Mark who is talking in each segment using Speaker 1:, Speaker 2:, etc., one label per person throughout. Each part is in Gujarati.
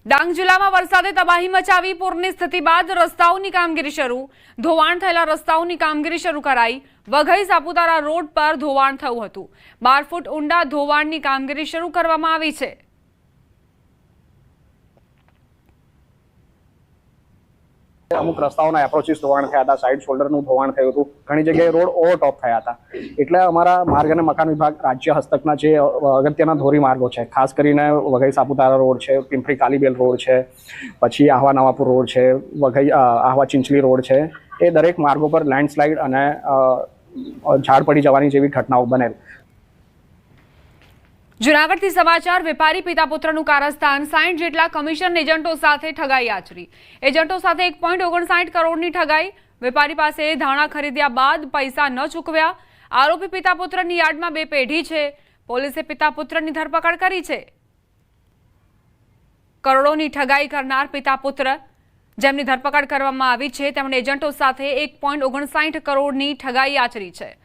Speaker 1: ડાંગ જિલ્લામાં વરસાદે તબાહી મચાવી પૂરની સ્થિતિ બાદ રસ્તાઓની કામગીરી શરૂ ધોવાણ થયેલા રસ્તાઓની કામગીરી શરૂ કરાઈ વઘઈ સાપુતારા રોડ પર ધોવાણ થયું હતું 12 ફૂટ ઊંડા ધોવાણની કામગીરી શરૂ કરવામાં આવી છે
Speaker 2: અમુક રસ્તાઓના એપ્રોચીસ ધોવાણ થયા હતા સાઇડ શોલ્ડરનું ધોવાણ થયું હતું ઘણી જગ્યાએ રોડ ઓવરટોપ થયા હતા એટલે અમારા માર્ગ અને મકાન વિભાગ રાજ્ય હસ્તકના જે અગત્યના ધોરીમાર્ગો છે ખાસ કરીને વઘઈ સાપુતારા રોડ છે પિંપરી કાલીબેલ રોડ છે પછી આહવા નવાપુર રોડ છે વઘઈ આહવા ચિંચલી રોડ છે એ દરેક માર્ગો પર લેન્ડસ્લાઇડ અને ઝાડ પડી જવાની જેવી ઘટનાઓ બનેલ
Speaker 1: જૂનાગઢથી સમાચાર વેપારી પિતા પુત્રનું કારસ્તાન 60 જેટલા કમિશન એજન્ટો સાથે ઠગાઈ આચરી એજન્ટો સાથે 1.59 કરોડની ઠગાઈ વેપારી પાસે ધાણા ખરીદ્યા બાદ પૈસા ન ચૂકવ્યા આરોપી પિતા પુત્રની યાર્ડમાં 2 પેઢી છે પોલીસે પિતા પુત્રની ધરપકડ કરી છે કરોડોની ઠગાઈ કરનાર પિતા પુત્ર જેમની ધરપકડ કરવામાં આવી છે તેમણે એજન્ટો સાથે 1.59 કરોડની ઠગાઈ આચરી છે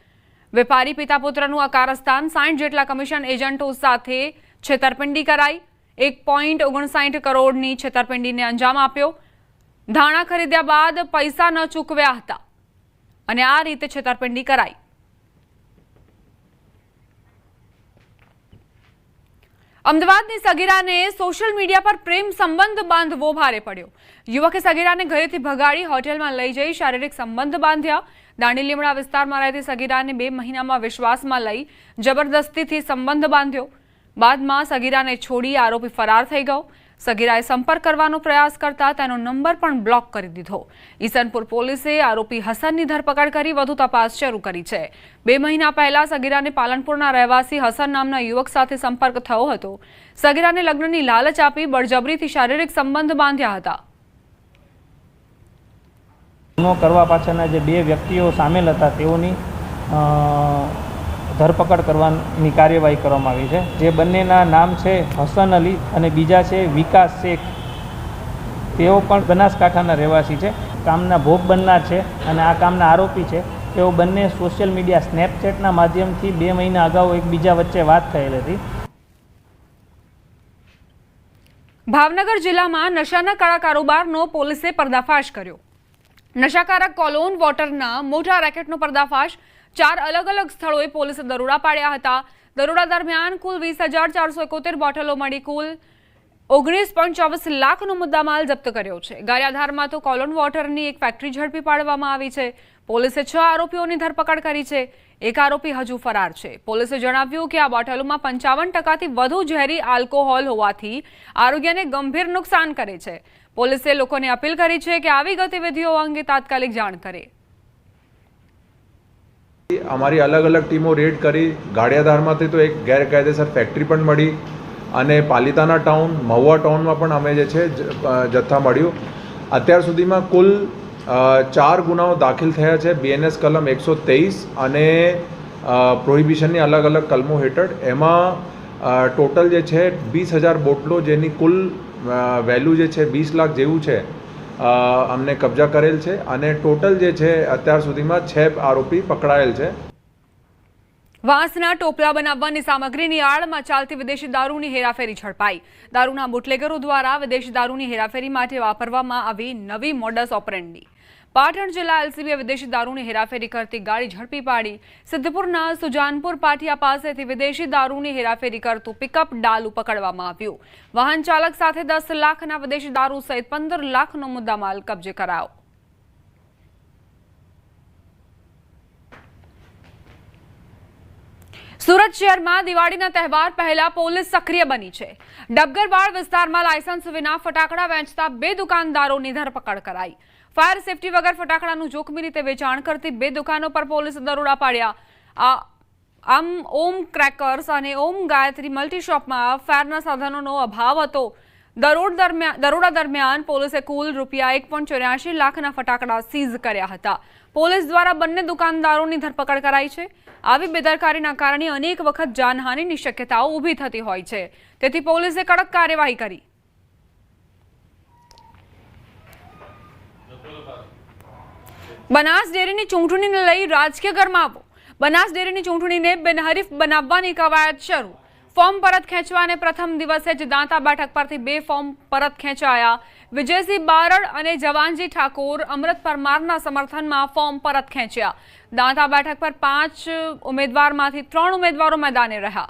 Speaker 1: વેપારી પિતા પુત્રનું આ કારસ્તાન 60 જેટલા કમિશન એજન્ટો સાથે છેતરપિંડી કરાઈ 1.59 કરોડની છેતરપિંડીને અંજામ આપ્યો ધાણા ખરીદ્યા બાદ પૈસા ન ચૂકવ્યા હતા અને આ રીતે છેતરપિંડી કરાઈ અમદાવાદની સગીરાને સોશિયલ મીડિયા પર પ્રેમ સંબંધ બાંધવો ભારે પડ્યો યુવકે સગીરાને ઘરેથી ભગાડી હોટેલમાં લઈ જઈ શારીરિક સંબંધ બાંધ્યા દાંડી લીમડા વિસ્તારમાં રહેતી સગીરાને 2 મહિનામાં વિશ્વાસમાં લઈ જબરદસ્તીથી સંબંધ બાંધ્યો બાદમાં સગીરાને છોડી આરોપી ફરાર થઈ ગયો સગીરાએ સંપર્ક કરવાનો પ્રયાસ કરતા તેનો નંબર પણ બ્લોક કરી દીધો ઈસનપુર પોલીસે આરોપી હસનની ધરપકડ કરી વધુ તપાસ શરૂ કરી છે 2 મહિના પહેલા સગીરાને પાલનપુરના રહેવાસી હસન નામના યુવક સાથે સંપર્ક થયો હતો સગીરાને લગ્નની લાલચ આપી બળજબરીથી શારીરિક સંબંધ બાંધ્યા હતા
Speaker 3: ગુનો કરવા પાછળના જે 2 વ્યક્તિઓ સામેલ હતા તેઓની ધરપકડ કરવાની કાર્યવાહી કરવામાં આવી છે જે બંનેના નામ છે હસન અલી અને બીજા છે વિકાસ શેખ તેઓ પણ બનાસકાંઠાના રહેવાસી છે કામના ભોગ બનનાર છે અને આ કામના આરોપી છે તેઓ બંને સોશિયલ મીડિયા સ્નેપચેટના માધ્યમથી 2 મહિના અગાઉ એકબીજા વચ્ચે વાત થયેલ હતી
Speaker 1: ભાવનગર જિલ્લામાં નશાના કાળા કારોબારનો પોલીસે પર્દાફાશ કર્યો નશાકારક કોલોન વોટરના મોટા રેકેટનો પર્દાફાશ 4 અલગ અલગ સ્થળોએ પોલીસે દરોડા પાડ્યા હતા દરોડા દરમિયાન કુલ 20,471 બોટલો મળી કુલ 19.24 લાખનો મુદ્દામાલ જપ્ત કર્યો છે ગારિયાધારમાં તો કોલોન વોટરની એક ફેક્ટરી ઝડપી પાડવામાં આવી છે પોલીસે 6 આરોપીઓની ધરપકડ કરી છે એક આરોપી હજુ ફરાર છે પોલીસે જણાવ્યું કે આ બોટલોમાં 55% વધુ ઝેરી આલ્કોહોલ હોવાથી આરોગ્યને ગંભીર નુકસાન કરે છે પોલીસે લોકોને અપીલ કરી છે કે આવી ગતિવિધિઓ અંગે તાત્કાલિક જાણ કરે
Speaker 4: અમારી અલગ અલગ ટીમો રેડ કરી ગાડિયાધારમાંથી તો એક ગેરકાયદેસર ફેક્ટરી પણ મળી અને પાલિતાના ટાઉન મહુવા ટાઉનમાં પણ અમે જે છે જથ્થા મળ્યું અત્યાર સુધીમાં કુલ 4 ગુનાઓ દાખલ થયા છે બીએનએસ કલમ 123 અને પ્રોહિબિશનની અલગ અલગ કલમો હેઠળ એમાં ટોટલ જે છે 20,000 બોટલો જેની કુલ વેલ્યુ જે છે 20 લાખ જેવું છે અમને કબજા કરેલ છે અને ટોટલ જે છે અત્યાર સુધીમાં 6 આરોપી પકડાયેલ છે
Speaker 1: વાંસના ટોપલા બનાવવાની સામગ્રીની આડમાં ચાલતી વિદેશી દારૂની હેરાફેરી ઝડપાઈ દારૂના બુટલેગરો દ્વારા વિદેશી દારૂની હેરાફેરી માટે વાપરવામાં આવી નવી મોડસ ઓપરેન્ડી પાટણ જિલ્લા એલસીબીએ વિદેશી દારૂની હેરાફેરી કરતી ગાડી ઝડપી પાડી સિદ્ધપુરના સુજાનપુર પાટિયા પાસેથી વિદેશી દારૂની હેરાફેરી કરતું પિકઅપ ડાલુ પકડવામાં આવ્યું વાહન ચાલક સાથે 10 લાખના વિદેશી દારૂ સહિત 15 લાખનો મુદ્દામાલ કબજે કરાયો સુરત શહેરમાં દિવાળીના તહેવાર પહેલા પોલીસ સક્રિય બની છે ડબગરવાડ વિસ્તારમાં લાયસન્સ વિના ફટાકડા વેચતા 2 દુકાનદારોની ધરપકડ કરાઈ ફાયર સેફટી વગર ફટાકડાનું જોખમી રીતે વેચાણ કરતી 2 દુકાનો પર પોલીસે દરોડા પાડ્યા આમ ઓમ ક્રેકર્સ અને ઓમ ગાયત્રી મલ્ટી શોપમાં ફાયરના સાધનોનો અભાવ હતો દરોડા દરમિયાન પોલીસે કુલ રૂપિયા 1.84 લાખના ફટાકડા સીઝ કર્યા હતા પોલીસ દ્વારા બંને દુકાનદારોની ધરપકડ કરાઈ છે આવી બેદરકારીના કારણે અનેક વખત જાનહાનિની શક્યતાઓ ઊભી થતી હોય છે તેથી પોલીસે કડક કાર્યવાહી કરી બનાસ ડેરીની ચૂંટણીને લઈ રાજકીય ગરમાવો બનાસ ડેરીની ચૂંટણીને બિનહરીફ બનાવવાની કવાયત શરૂ ફોર્મ પરત ખેંચવાને પ્રથમ દિવસે જ દાંતા બેઠક પરથી 2 ફોર્મ પરત ખેંચાયા. વિજયસિંહ બારડ અને જવાનજી ઠાકોર અમૃત પરમારના સમર્થનમાં ફોર્મ પરત ખેંચ્યા. દાંતા બેઠક પર 5 ઉમેદવારમાંથી 3 ઉમેદવારો મેદાને રહ્યા.